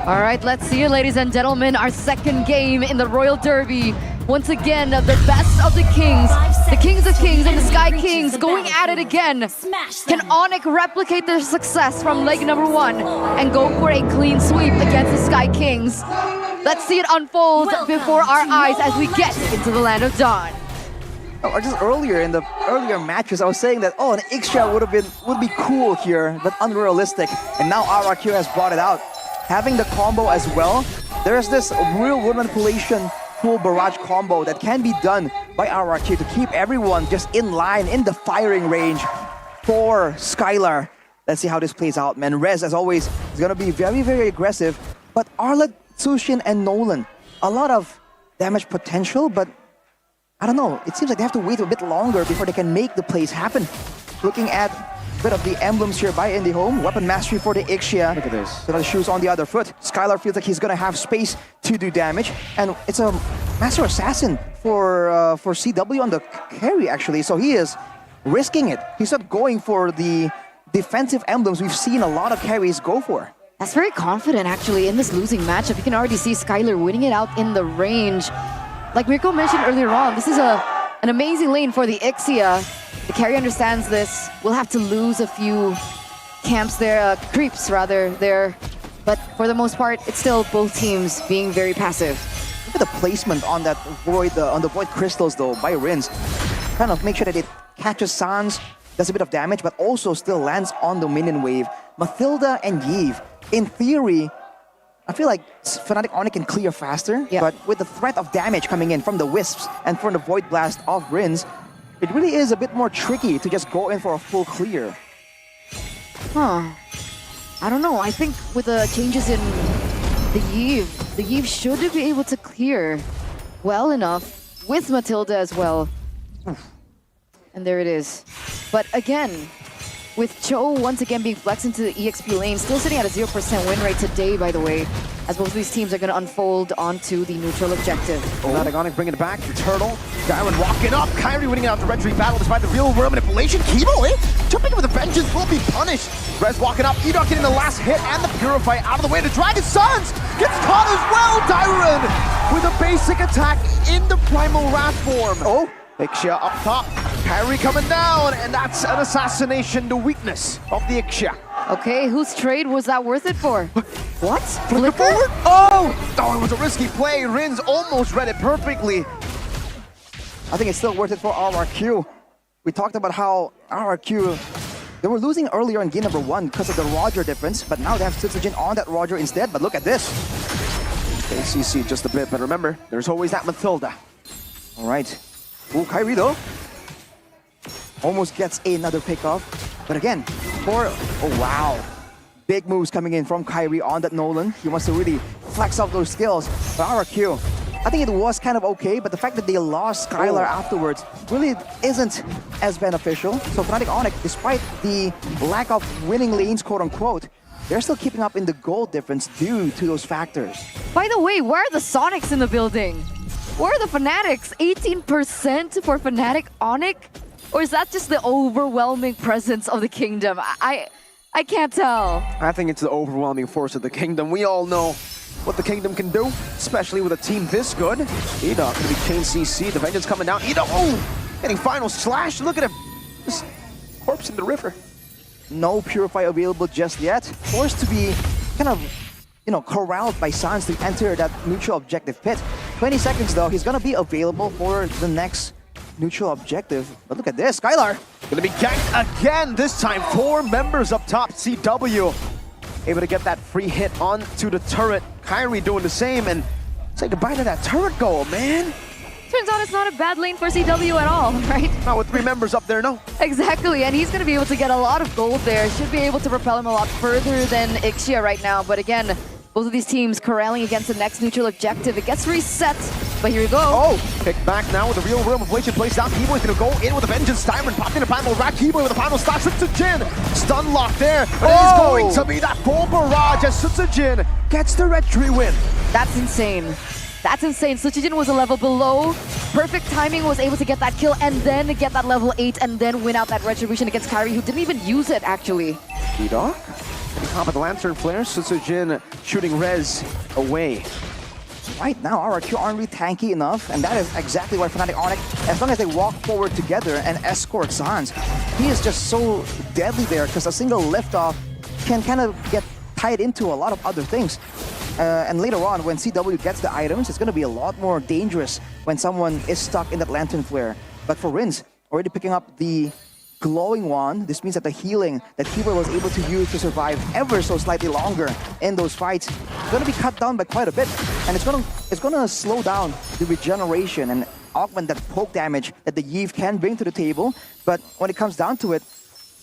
All right, let's see it, ladies and gentlemen. Our second game in the Royal Derby. Once again, the best of the kings of kings and the Sky Kings going at it again. Can Onic replicate their success from leg number 1 and go for a clean sweep against the Sky Kings? Let's see it unfold before our eyes as we get into the Land of Dawn. Or just earlier in the earlier matches, I was saying that an Ixia would be cool here, but unrealistic. And now RRQ has brought it out. Having the combo as well, there's this real world manipulation full barrage combo that can be done by RRQ to keep everyone just in line, in the firing range for Skylar. Let's see how this plays out, man. Rez, as always, is going to be very, very aggressive. But Arlet, Sushin, and Nolan, a lot of damage potential, but I don't know. It seems like they have to wait a bit longer before they can make the plays happen. Looking at a bit of the emblems here by IndyHome. Weapon mastery for the Ixia. Look at this. So the shoes on the other foot. Skylar feels like he's going to have space to do damage. And it's a Master Assassin for CW on the carry, actually. So he is risking it. He's not going for the defensive emblems we've seen a lot of carries go for. That's very confident, actually, in this losing matchup. You can already see Skylar winning it out in the range. Like Mirko mentioned earlier on, this is an amazing lane for the Ixia. The carry understands this. We'll have to lose a few camps there, creeps rather there. But for the most part, it's still both teams being very passive. Look at the placement on that void, on the void crystals though by Rins. Kind of make sure that it catches Sans, does a bit of damage, but also still lands on the minion wave. Mathilda and Yves, in theory, I feel like Fnatic Onic can clear faster, but with the threat of damage coming in from the Wisps and from the Void Blast of Rins, it really is a bit more tricky to just go in for a full clear. I don't know. I think with the changes in the Yves should be able to clear well enough with Matilda as well. And there it is. But again, with Cho once again being flexed into the EXP lane, still sitting at a 0% win rate today, by the way, as both of these teams are going to unfold onto the neutral objective. Fnatic Onic bringing it back. Turtle. Darren walking up. Kyrie winning out the red tree battle despite the real world manipulation. Kimo, jumping in with a vengeance, will be punished. Rez walking up. Edok getting the last hit and the Purify out of the way. The Dragon Sons gets caught as well. Darren with a basic attack in the Primal Wrath form. Ixia up top. Kyrie coming down, and that's an assassination, the weakness of the Ixia. Okay, whose trade was that worth it for? What? Flicker forward? Oh, it was a risky play. Rins almost read it perfectly. I think it's still worth it for RRQ. We talked about how RRQ, they were losing earlier in game number 1 because of the Roger difference, but now they have Citizen on that Roger instead. But look at this. ACC just a bit, but remember, there's always that Mathilda. All right. Ooh, Kyrie though. Almost gets another pick off. But again, wow. Big moves coming in from Kyrie on that Nolan. He wants to really flex out those skills. But RRQ, I think it was kind of okay, but the fact that they lost Skylar afterwards really isn't as beneficial. So Fnatic Onic, despite the lack of winning lanes, quote unquote, they're still keeping up in the goal difference due to those factors. By the way, where are the Sonics in the building? Where are the Fanatics? 18% for Fnatic Onic? Or is that just the overwhelming presence of the Kingdom? I can't tell. I think it's the overwhelming force of the Kingdom. We all know what the Kingdom can do, especially with a team this good. Edok going to be chain CC. The Vengeance coming down. Edok, getting final slash. Look at him. Just corpse in the river. No Purify available just yet. Forced to be kind of, corralled by Sans to enter that neutral objective pit. 20 seconds though, he's gonna be available for the next neutral objective. But look at this, Skylar. Gonna be ganked again, this time 4 members up top. CW able to get that free hit onto the turret. Kyrie doing the same, and say goodbye to that turret goal, man. Turns out it's not a bad lane for CW at all, right? Not with 3 members up there, no. Exactly, and he's going to be able to get a lot of gold there. Should be able to propel him a lot further than Ixia right now. But again, both of these teams corralling against the next neutral objective. It gets reset, but here we go. Pick back now with the real world manipulation placed down. Keyboy is going to go in with a vengeance. Diamond popping the primal rack. Keyboy with the final stock. Sutsujin stun lock there. But it is going to be that full barrage as Sutsujin gets the red tree win. That's insane. That's insane. Sutsujin was a level below. Perfect timing, was able to get that kill and then get that level 8 and then win out that retribution against Kyrie, who didn't even use it actually. Edok top of the Lantern Flare. Sutsujin shooting Rez away. Right now, RRQ aren't really tanky enough, and that is exactly why Fnatic Onic, as long as they walk forward together and escort Sans, he is just so deadly there because a single liftoff can kind of get tied into a lot of other things. And later on, when CW gets the items, it's going to be a lot more dangerous when someone is stuck in that Lantern Flare. But for Rins, already picking up the glowing one, this means that the healing that Keeper was able to use to survive ever so slightly longer in those fights is going to be cut down by quite a bit, and it's going to slow down the regeneration and augment that poke damage that the Yve can bring to the table. But when it comes down to it,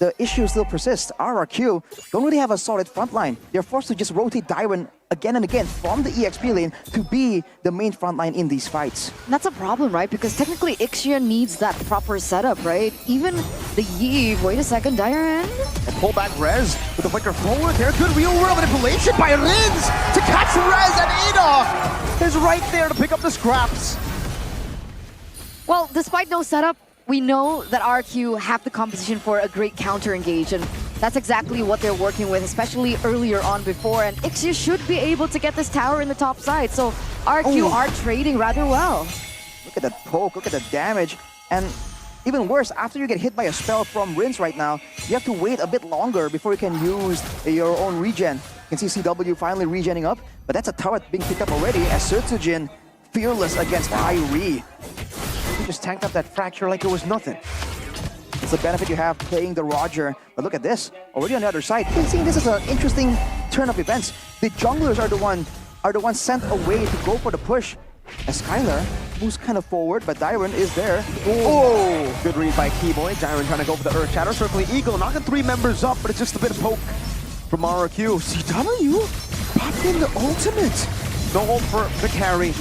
the issue still persists. RRQ don't really have a solid front line. They're forced to just rotate Dairon again and again from the EXP lane to be the main front line in these fights. And that's a problem, right? Because technically Ixia needs that proper setup, right? Even the Yve, wait a second, Dairon? And pull back Rez with a flicker forward there. Good real world manipulation by Rins to catch Rez, and Adolf is right there to pick up the scraps. Well, despite no setup, we know that RRQ have the composition for a great counter engage, and that's exactly what they're working with, especially earlier on before. And Ixia should be able to get this tower in the top side, so RRQ are trading rather well. Look at that poke, look at the damage, and even worse, after you get hit by a spell from Rins right now, you have to wait a bit longer before you can use your own regen. You can see CW finally regenning up, but that's a turret being picked up already as Sutsujin fearless against Kyrie. He just tanked up that fracture like it was nothing. It's the benefit you have playing the Roger. But look at this, already on the other side. You can see this is an interesting turn of events. The junglers are the ones sent away to go for the push. As Skylar moves kind of forward, but Dairon is there. Oh, good read by Keyboy. Dairon trying to go for the Earth Shatter. Circling Eagle, knocking 3 members up, but it's just a bit of poke from RRQ. CW popped in the ultimate. No ult for the carry.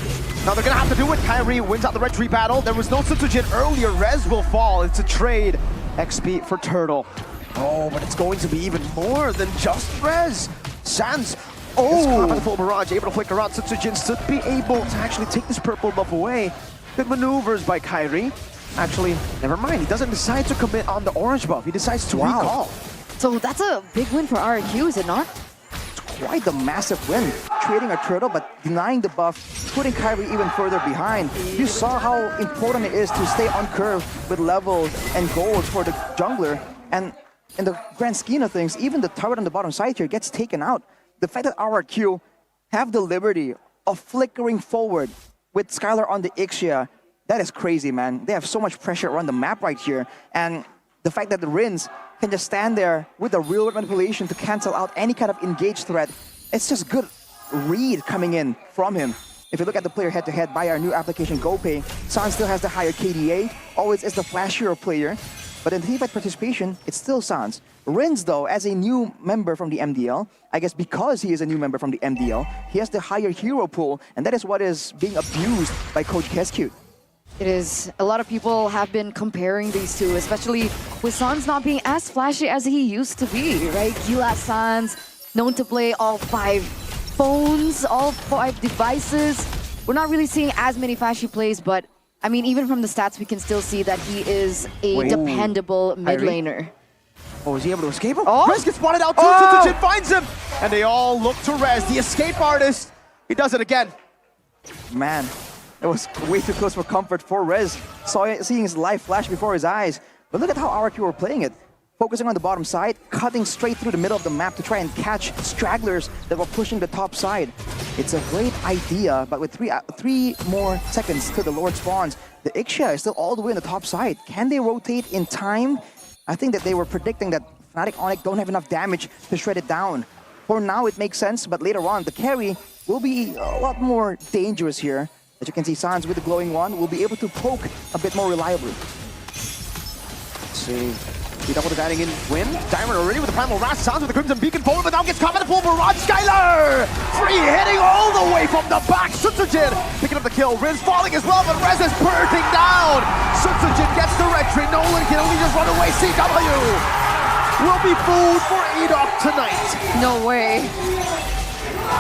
Now they're gonna have to do it. Kyrie wins out the retreat battle. There was no Sutsujin earlier. Rez will fall. It's a trade. XP for Turtle. Oh, but it's going to be even more than just Rez. Sans. Oh, the full barrage, able to flicker out. Sutsujin should be able to actually take this purple buff away. Good maneuvers by Kyrie. Actually, never mind. He doesn't decide to commit on the orange buff. He decides to recall. So that's a big win for RRQ, is it not? Quite the massive win, trading a turtle but denying the buff, putting Kyrie even further behind. You saw how important it is to stay on curve with levels and goals for the jungler, and in the grand scheme of things, even the turret on the bottom side here gets taken out. The fact that RRQ have the liberty of flickering forward with Skylar on the Ixia, that is crazy, man. They have so much pressure around the map right here, and the fact that the Rins can just stand there with a real manipulation to cancel out any kind of engaged threat. It's just good read coming in from him. If you look at the player head-to-head by our new application GoPay, Sans still has the higher KDA, always is the flashier player, but in teamfight participation, it's still Sans. Rins, though, as a new member from the MDL, I guess because he is a new member from the MDL, he has the higher hero pool, and that is what is being abused by Coach Keskute. It is. A lot of people have been comparing these two, especially with Sans not being as flashy as he used to be, right? Gila Sans, known to play all 5 phones, all 5 devices. We're not really seeing as many flashy plays, but I mean, even from the stats, we can still see that he is a dependable mid laner. Oh, is he able to escape him? Oh. Rez gets spotted out too. Sutsujin finds him, and they all look to Rez, the escape artist. He does it again. Man, it was way too close for comfort for Rez, seeing his life flash before his eyes. But look at how RRQ were playing it. Focusing on the bottom side, cutting straight through the middle of the map to try and catch stragglers that were pushing the top side. It's a great idea, but with three more seconds to the Lord spawns, the Ixia is still all the way in the top side. Can they rotate in time? I think that they were predicting that Fnatic Onic don't have enough damage to shred it down. For now, it makes sense, but later on, the carry will be a lot more dangerous here. As you can see, Sans with the glowing one will be able to poke a bit more reliably. Let's see. He double diving in win. Diamond already with the primal wrath. Sans with the Crimson Beacon forward, but now gets caught by the full barrage. Skylar! Free hitting all the way from the back. Sutsujin picking up the kill. Rin's falling as well, but Rez is burning down. Sutsujin gets the retreat. Nolan can only just run away. CW will be food for Edok tonight. No way.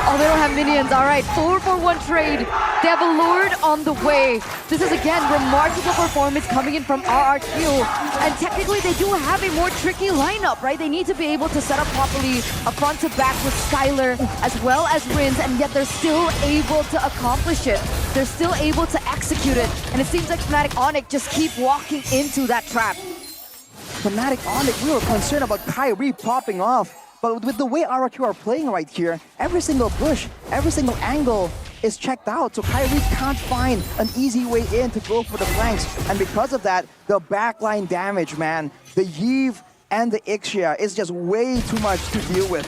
Oh, they don't have minions. All right, 4-for-1 trade. They have a Lord on the way. This is, again, remarkable performance coming in from RRQ. And technically, they do have a more tricky lineup, right? They need to be able to set up properly a front to back with Skylar as well as Rins, and yet they're still able to accomplish it. They're still able to execute it. And it seems like Fnatic Onic just keep walking into that trap. Fnatic Onic, we were concerned about Kyrie popping off. But with the way RRQ are playing right here, every single bush, every single angle is checked out. So Kyrie can't find an easy way in to go for the flanks. And because of that, the backline damage, man, the Yve and the Ixia is just way too much to deal with.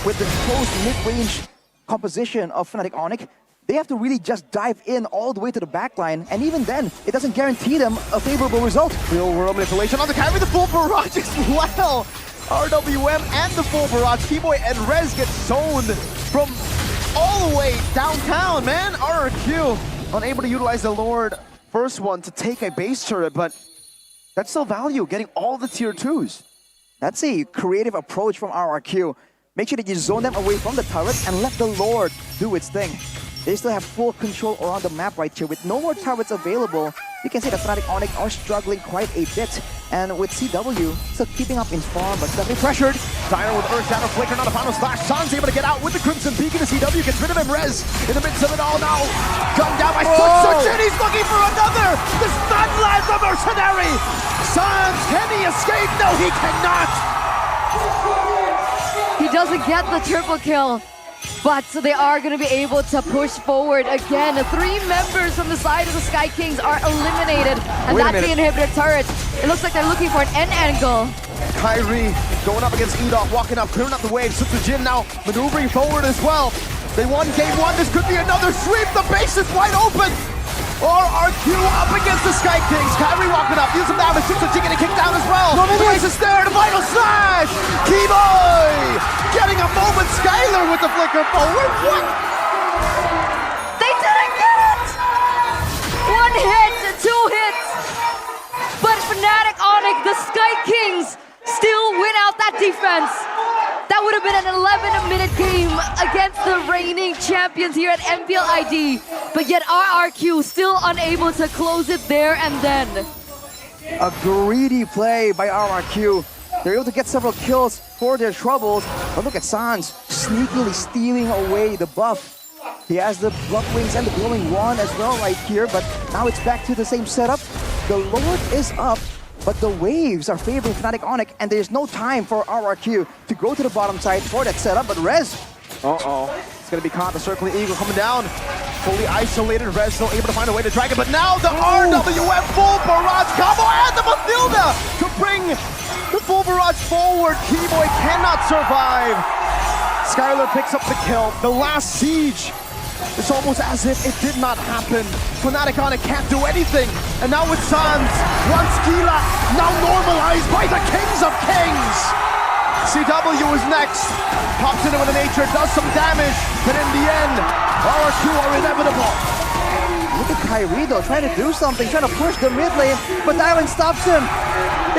With the close mid-range composition of Fnatic Onic, they have to really just dive in all the way to the backline, and even then, it doesn't guarantee them a favorable result. Real world manipulation on the Kyrie, the full barrage as well. RWM and the full barrage. Keyboy and Rez get zoned from all the way downtown, man. RRQ unable to utilize the Lord first one to take a base turret, but that's still value, getting all the tier 2s. That's a creative approach from RRQ. Make sure that you zone them away from the turret and let the Lord do its thing. They still have full control around the map right here. With no more turrets available, you can see that Fnatic Onic are struggling quite a bit. And with CW still keeping up in farm, but definitely pressured. Diner with Earth Shadow Flicker, not a final slash. San's able to get out with the Crimson Beacon to CW, gets rid of him. Rez in the midst of it all now. Gunned down by Such, he's looking for another! The stun lands the mercenary! Sans, can he escape? No, he cannot! He doesn't get the triple kill. But they are going to be able to push forward again. 3 members from the side of the Sky Kings are eliminated. And that's the inhibitor turret. It looks like they're looking for an end angle. Kyrie going up against Edok, walking up, clearing up the wave. Jin now maneuvering forward as well. They won game 1. This could be another sweep. The base is wide open. RRQ up against the Sky Kings. Kyrie walking up, use some damage. Jin getting kicked down as well. The base is there. The final slash. Keyboy getting a moment. Skylar with the flicker forward. What? They didn't get it! 1 hit, 2 hits. But Fnatic Onic, the Sky Kings, still win out that defense. That would have been an 11-minute game against the reigning champions here at MPL ID. But yet RRQ still unable to close it there and then. A greedy play by RRQ. They're able to get several kills for their troubles. But look at Sans sneakily stealing away the buff. He has the Blood Wings and the Glowing Wand as well right here. But now it's back to the same setup. The Lord is up, but the waves are favoring Fnatic Onic, and there's no time for RRQ to go to the bottom side for that setup. But Rez, it's gonna be caught. The Circling Eagle coming down, fully isolated. Rez still able to find a way to drag it, but now the RWM full barrage combo and the Mathilda to bring the full barrage forward. Keyboy cannot survive. Skylar picks up the kill. The last siege. It's almost as if it did not happen. Fnatic Onic can't do anything. And now with Sans, once Gila, now normalized by the Kings of Kings. CW is next. Pops into with a nature, does some damage. But in the end, RRQ are inevitable. look at Kyrie though, trying to do something, trying to push the mid lane, but Dylan stops him.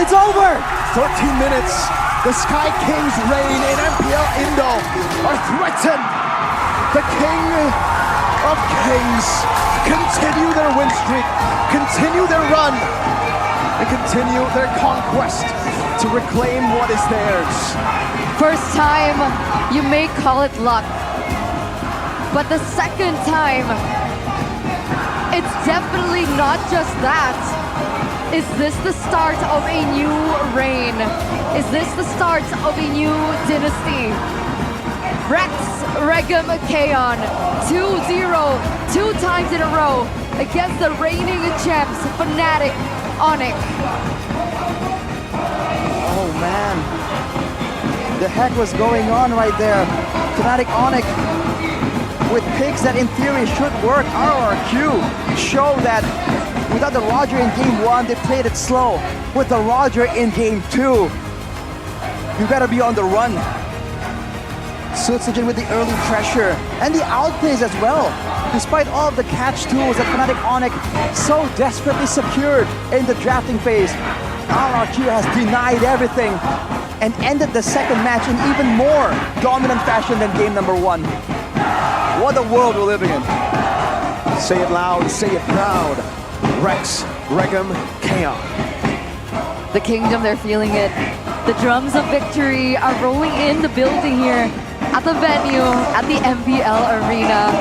It's over! 13 minutes. The Sky Kings reign in MPL Indo are threatened. The King of Kings continue their win streak, continue their run, and continue their conquest to reclaim what is theirs. First time, you may call it luck, but the second time, it's definitely not just that. Is this the start of a new reign? Is this the start of a new dynasty? Rex Regum Kaon, 2-0, 2 times in a row against the reigning champs, Fnatic Onic. Oh man, the heck was going on right there? Fnatic Onic with picks that in theory should work. RRQ show that without the Roger in game 1, they played it slow. With the Roger in game 2, you better be on the run. Sutsujin with the early pressure and the outplays as well. Despite all of the catch tools that Fnatic Onic so desperately secured in the drafting phase, RRQ has denied everything and ended the second match in even more dominant fashion than game number 1. What a world we're living in. Say it loud, say it proud. Rex, Regum, Chaos. The kingdom, they're feeling it. The drums of victory are rolling in the building here at the venue, at the MPL arena.